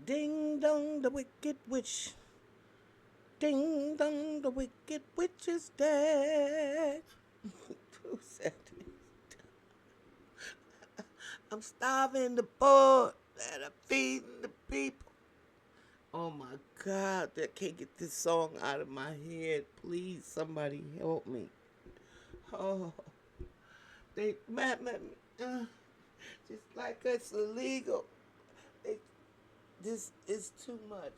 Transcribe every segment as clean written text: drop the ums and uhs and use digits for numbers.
Ding dong, the wicked witch. Ding dong, the wicked witch is dead. Who said it? I'm starving the poor and I'm feeding the people. Oh my God, I can't get this song out of my head. Please, somebody help me. Oh, they mad at me. Just like it's illegal. It, this is too much.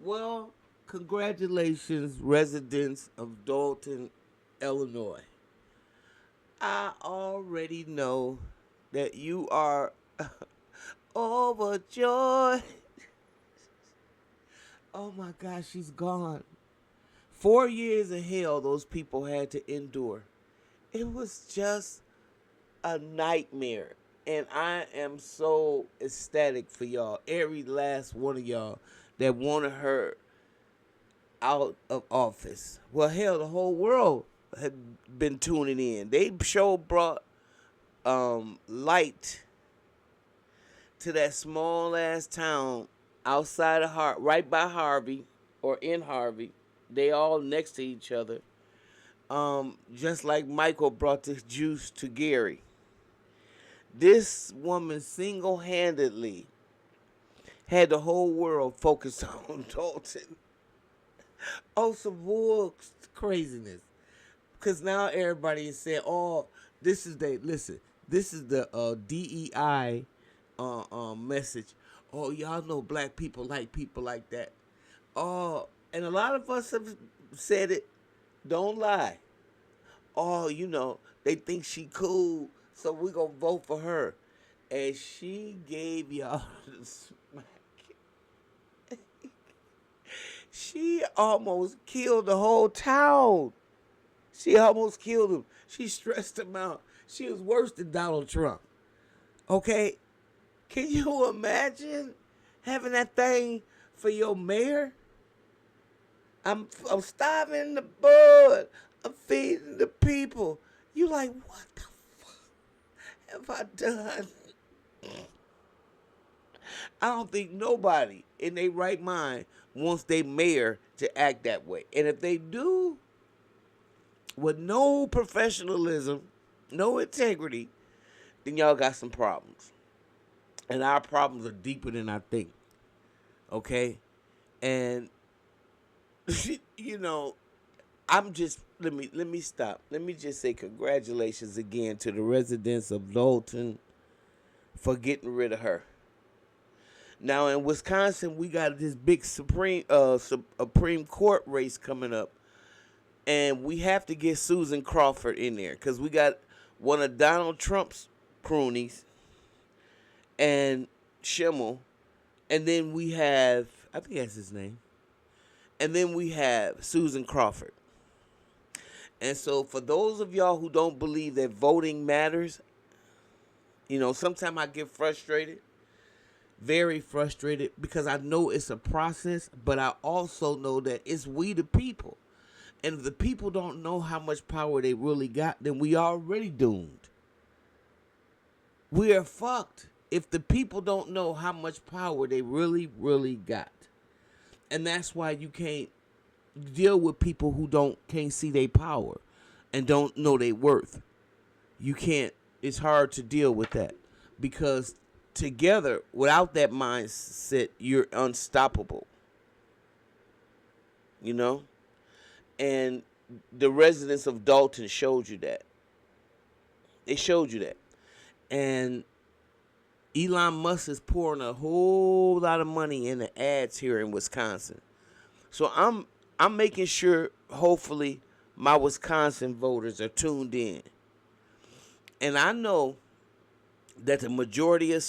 Well, congratulations, residents of Dalton, Illinois. I already know that you are overjoyed. Oh my gosh, she's gone. 4 years of hell those people had to endure. It was just a nightmare. And I am so ecstatic for y'all. Every last one of y'all that wanted her out of office. Well, hell, the whole world had been tuning in. They sure brought light to that small ass town outside of right by Harvey or in Harvey. They all next to each other. Just like Michael brought the juice to Gary. This woman single-handedly had the whole world focused on Dalton. Oh, some more craziness. Because now everybody is saying, oh, this is the DEI message. Oh, y'all know black people like that. Oh, and a lot of us have said it. Don't lie. Oh, they think she cool, so we gonna vote for her. And she gave y'all the smack. She almost killed the whole town. She almost killed him. She stressed him out. She was worse than Donald Trump. Okay? Can you imagine having that thing for your mayor? I'm starving the bud. I'm feeding the people. You like, what the fuck have I done? I don't think nobody in their right mind wants their mayor to act that way. And if they do, with no professionalism, no integrity, then y'all got some problems. And our problems are deeper than I think. Okay? And I'm just let me stop. Let me just say congratulations again to the residents of Dalton for getting rid of her. Now in Wisconsin, we got this big Supreme Court race coming up, and we have to get Susan Crawford in there because we got one of Donald Trump's cronies and Schimmel, and then we have, I think that's his name, and then we have Susan Crawford. And so for those of y'all who don't believe that voting matters, sometimes I get frustrated, very frustrated, because I know it's a process, but I also know that it's we the people. And if the people don't know how much power they really got, then we already doomed. We are fucked if the people don't know how much power they really, really got. And that's why you can't deal with people who can't see their power and don't know their worth. You can't. It's hard to deal with that because together, without that mindset, you're unstoppable. And the residents of Dalton showed you that. They showed you that. And Elon Musk is pouring a whole lot of money into ads here in Wisconsin. So I'm making sure, hopefully, my Wisconsin voters are tuned in. And I know that the majority of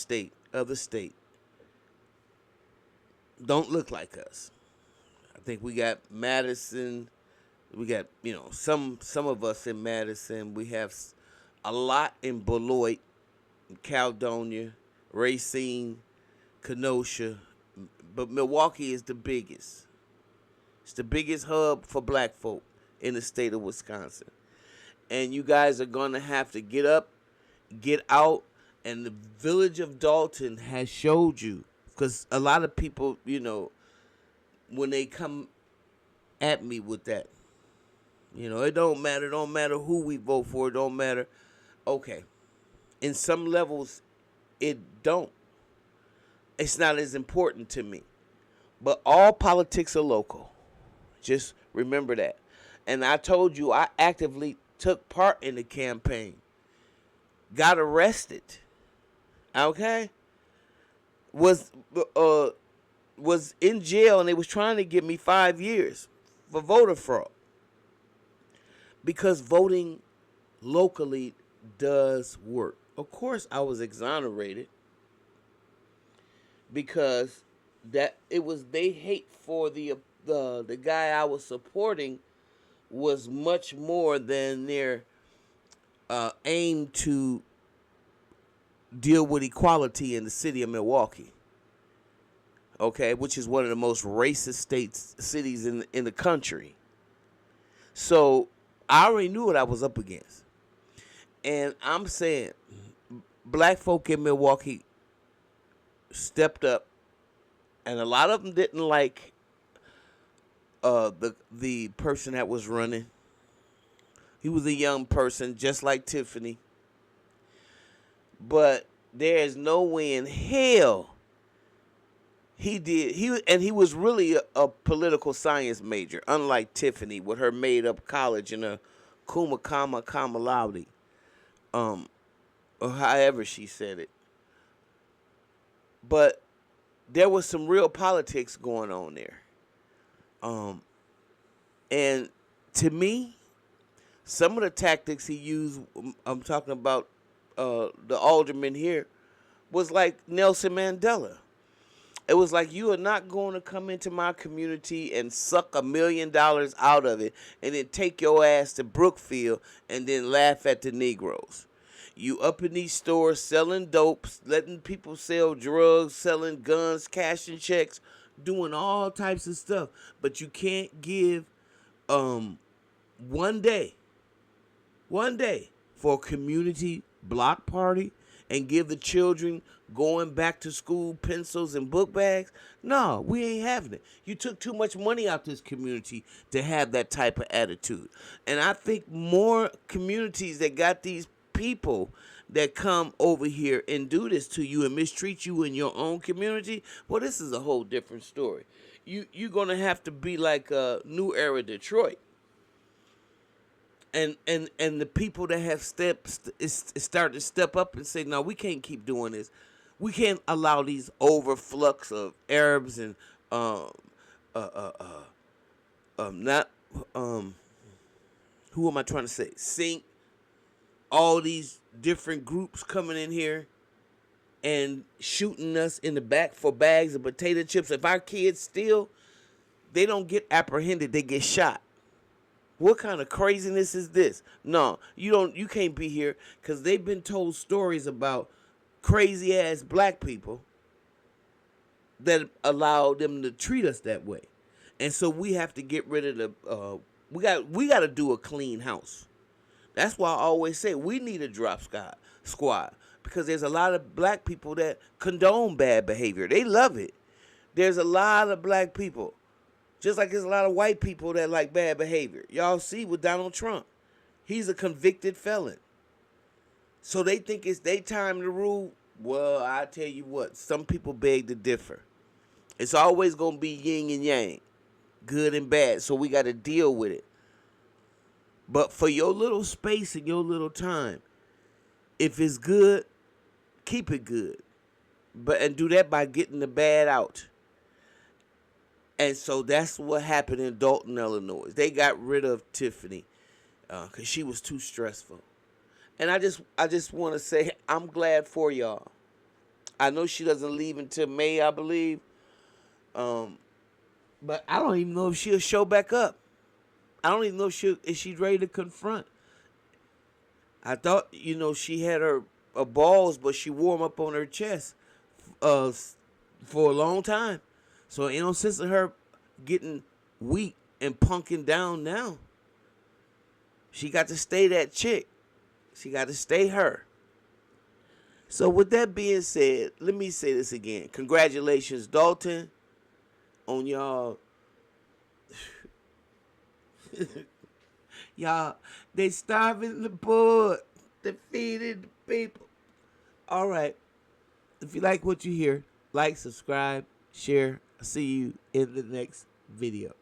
the state don't look like us. I think we got Madison. We got, some of us in Madison. We have a lot in Beloit, Caledonia, Racine, Kenosha. But Milwaukee is the biggest. It's the biggest hub for black folk in the state of Wisconsin. And you guys are going to have to get up, get out, and the village of Dalton has showed you Because a lot of people, when they come at me with that, it don't matter. Don't matter who we vote for. It don't matter. Okay. In some levels, it don't. It's not as important to me. But all politics are local. Just remember that. And I told you I actively took part in the campaign. Got arrested. Okay? Was in jail, and they was trying to give me 5 years for voter fraud. Because voting locally does work. Of course I was exonerated because they hate for the guy I was supporting was much more than their aim to deal with equality in the city of Milwaukee. Okay, which is one of the most racist cities in the country. So I already knew what I was up against. And I'm saying black folk in Milwaukee stepped up, and a lot of them didn't like the person that was running. He was a young person, just like Tiffany. But there is no way in hell he did. He was really a political science major, unlike Tiffany with her made up college and a cum laude, or however she said it. But there was some real politics going on there. And to me, some of the tactics he used, I'm talking about the alderman here, was like Nelson Mandela. It was like, you are not going to come into my community and suck $1 million out of it and then take your ass to Brookfield and then laugh at the Negroes. You up in these stores selling dope, letting people sell drugs, selling guns, cashing checks, doing all types of stuff. But you can't give one day for a community block party and give the children going back to school pencils and book bags. No, we ain't having it. You took too much money out this community to have that type of attitude. And I think more communities that got these people that come over here and do this to you and mistreat you in your own community, well, this is a whole different story. You're going to have to be like New Era Detroit. And the people that have started to step up and say, no, we can't keep doing this. We can't allow these overflux of Arabs and who am I trying to say? Sink. All these different groups coming in here and shooting us in the back for bags of potato chips. If our kids steal, they don't get apprehended, they get shot. What kind of craziness is this? No, you can't be here, because they've been told stories about crazy ass black people that allow them to treat us that way. And so we have to get rid of the we got to do a clean house. That's why I always say we need a drop squad, because there's a lot of black people that condone bad behavior. They love it. There's a lot of black people, just like there's a lot of white people that like bad behavior. Y'all see with Donald Trump. He's a convicted felon. So they think it's their time to rule. Well, I tell you what, some people beg to differ. It's always going to be yin and yang, good and bad, so we got to deal with it. But for your little space and your little time, if it's good, keep it good. And do that by getting the bad out. And so that's what happened in Dalton, Illinois. They got rid of Tiffany because she was too stressful. And I just want to say I'm glad for y'all. I know she doesn't leave until May, I believe. But I don't even know if she'll show back up. I don't even know if she's ready to confront. I thought, she had her balls, but she wore them up on her chest for a long time. So ain't no sense in her getting weak and punking down now. She got to stay that chick. She got to stay her. So with that being said, let me say this again. Congratulations, Dalton, on y'all. Y'all, they starving the poor. They feeding the people. All right. If you like what you hear, like, subscribe, share. I'll see you in the next video.